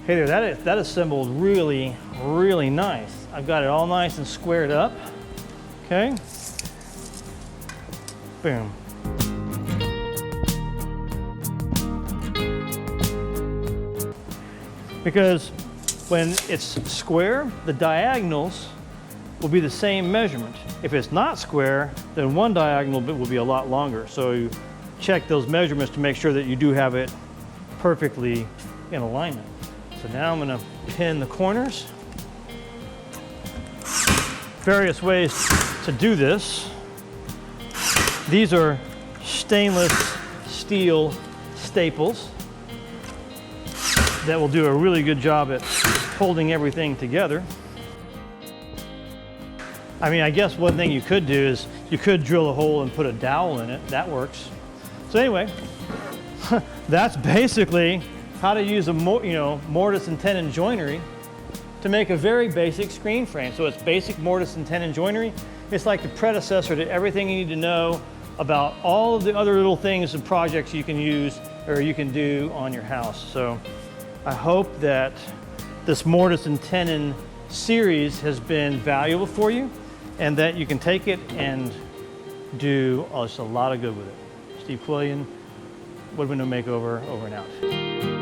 Hey there, that assembled really, really nice. I've got it all nice and squared up. Okay. Boom. Because when it's square, the diagonals will be the same measurement. If it's not square, then one diagonal bit will be a lot longer. So you check those measurements to make sure that you do have it perfectly in alignment. So now I'm going to pin the corners. Various ways to do this. These are stainless steel staples that will do a really good job at holding everything together. I mean, I guess one thing you could do is you could drill a hole and put a dowel in it. That works. So anyway, that's basically how to use a mortise and tenon joinery to make a very basic screen frame. So it's basic mortise and tenon joinery. It's like the predecessor to everything you need to know about all of the other little things and projects you can use or you can do on your house. So I hope that this mortise and tenon series has been valuable for you and that you can take it and do just a lot of good with it. Steve Quillian, Wood Window Makeover, over and out.